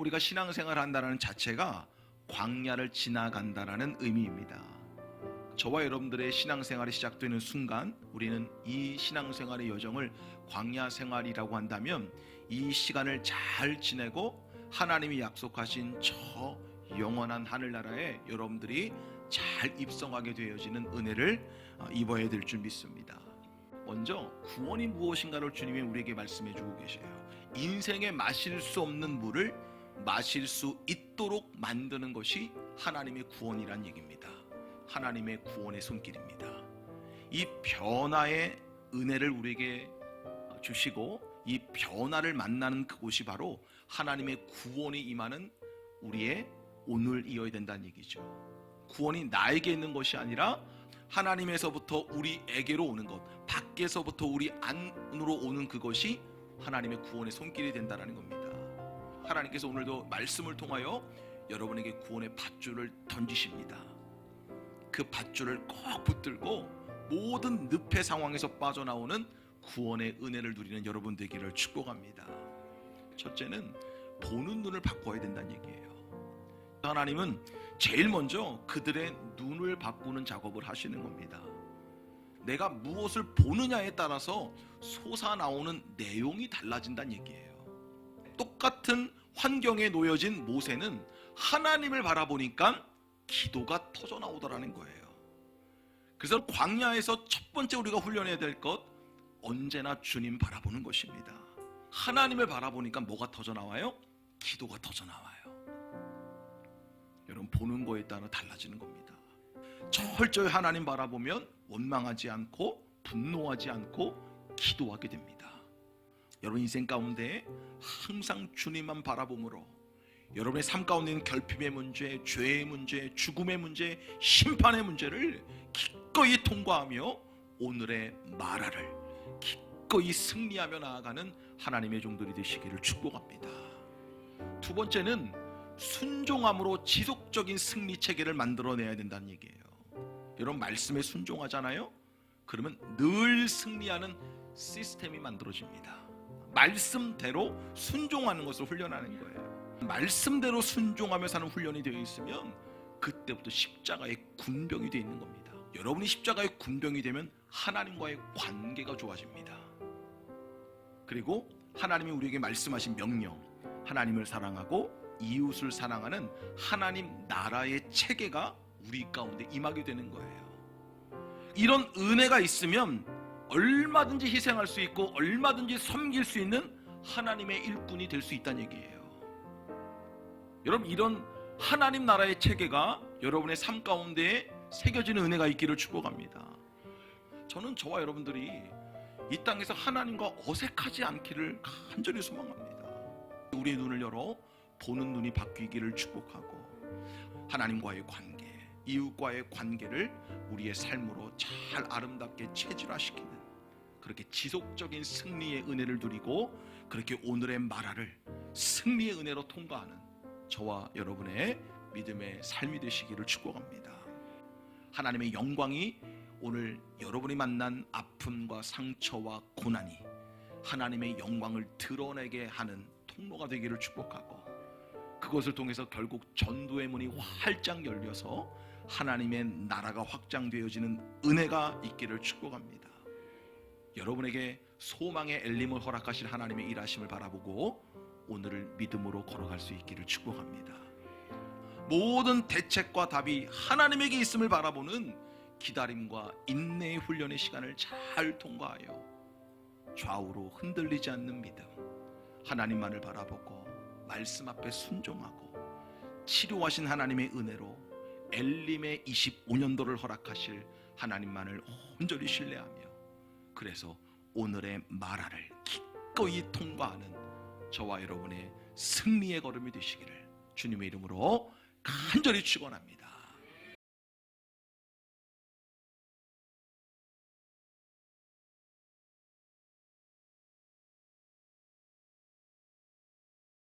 우리가 신앙생활을 한다는 자체가 광야를 지나간다라는 의미입니다. 저와 여러분들의 신앙생활이 시작되는 순간 우리는 이 신앙생활의 여정을 광야 생활이라고 한다면 이 시간을 잘 지내고 하나님이 약속하신 저 영원한 하늘나라에 여러분들이 잘 입성하게 되어지는 은혜를 입어야 될 줄 믿습니다. 먼저 구원이 무엇인가를 주님이 우리에게 말씀해 주고 계셔요. 인생에 마실 수 없는 물을 마실 수 있도록 만드는 것이 하나님의 구원이란 얘기입니다. 하나님의 구원의 손길입니다. 이 변화의 은혜를 우리에게 주시고 이 변화를 만나는 그곳이 바로 하나님의 구원이 임하는 우리의 오늘이어야 된다는 얘기죠. 구원이 나에게 있는 것이 아니라 하나님에서부터 우리에게로 오는 것, 밖에서부터 우리 안으로 오는 그것이 하나님의 구원의 손길이 된다는 겁니다. 하나님께서 오늘도 말씀을 통하여 여러분에게 구원의 밧줄을 던지십니다. 그 밧줄을 꼭 붙들고 모든 늪의 상황에서 빠져나오는 구원의 은혜를 누리는 여러분 되기를 축복합니다. 첫째는 보는 눈을 바꿔야 된다는 얘기예요. 하나님은 제일 먼저 그들의 눈을 바꾸는 작업을 하시는 겁니다. 내가 무엇을 보느냐에 따라서 솟아나오는 내용이 달라진다는 얘기예요. 똑같은 환경에 놓여진 모세는 하나님을 바라보니까 기도가 터져 나오더라는 거예요. 그래서 광야에서 첫 번째 우리가 훈련해야 될 것, 언제나 주님 바라보는 것입니다. 하나님을 바라보니까 뭐가 터져 나와요? 기도가 터져 나와요. 여러분, 보는 거에 따라 달라지는 겁니다. 철저히 하나님 바라보면 원망하지 않고 분노하지 않고 기도하게 됩니다. 여러분 인생 가운데 항상 주님만 바라봄으로 여러분의 삶 가운데 있는 결핍의 문제, 죄의 문제, 죽음의 문제, 심판의 문제를 기꺼이 통과하며 오늘의 마라를 기꺼이 승리하며 나아가는 하나님의 종들이 되시기를 축복합니다. 두 번째는 순종함으로 지속적인 승리 체계를 만들어내야 된다는 얘기예요. 여러분 말씀에 순종하잖아요? 그러면 늘 승리하는 시스템이 만들어집니다. 말씀대로 순종하는 것을 훈련하는 거예요. 말씀대로 순종하며 사는 훈련이 되어 있으면 그때부터 십자가의 군병이 되어 있는 겁니다. 여러분이 십자가의 군병이 되면 하나님과의 관계가 좋아집니다. 그리고 하나님이 우리에게 말씀하신 명령, 하나님을 사랑하고 이웃을 사랑하는 하나님 나라의 체계가 우리 가운데 임하게 되는 거예요. 이런 은혜가 있으면 얼마든지 희생할 수 있고 얼마든지 섬길 수 있는 하나님의 일꾼이 될 수 있다는 얘기예요. 여러분 이런 하나님 나라의 체계가 여러분의 삶 가운데 새겨지는 은혜가 있기를 축복합니다. 저는 저와 여러분들이 이 땅에서 하나님과 어색하지 않기를 간절히 소망합니다. 우리의 눈을 열어 보는 눈이 바뀌기를 축복하고 하나님과의 관계, 이웃과의 관계를 우리의 삶으로 잘 아름답게 체질화시키는 그렇게 지속적인 승리의 은혜를 누리고 그렇게 오늘의 마라를 승리의 은혜로 통과하는 저와 여러분의 믿음의 삶이 되시기를 축복합니다. 하나님의 영광이 오늘 여러분이 만난 아픔과 상처와 고난이 하나님의 영광을 드러내게 하는 통로가 되기를 축복하고 그것을 통해서 결국 전도의 문이 활짝 열려서 하나님의 나라가 확장되어지는 은혜가 있기를 축복합니다. 여러분에게 소망의 엘림을 허락하실 하나님의 일하심을 바라보고 오늘을 믿음으로 걸어갈 수 있기를 축복합니다. 모든 대책과 답이 하나님에게 있음을 바라보는 기다림과 인내의 훈련의 시간을 잘 통과하여 좌우로 흔들리지 않는 믿음, 하나님만을 바라보고 말씀 앞에 순종하고 치료하신 하나님의 은혜로 엘림의 25년도를 허락하실 하나님만을 온전히 신뢰하며 그래서 오늘의 마라를 기꺼이 통과하는 저와 여러분의 승리의 걸음이 되시기를 주님의 이름으로 간절히 축원합니다.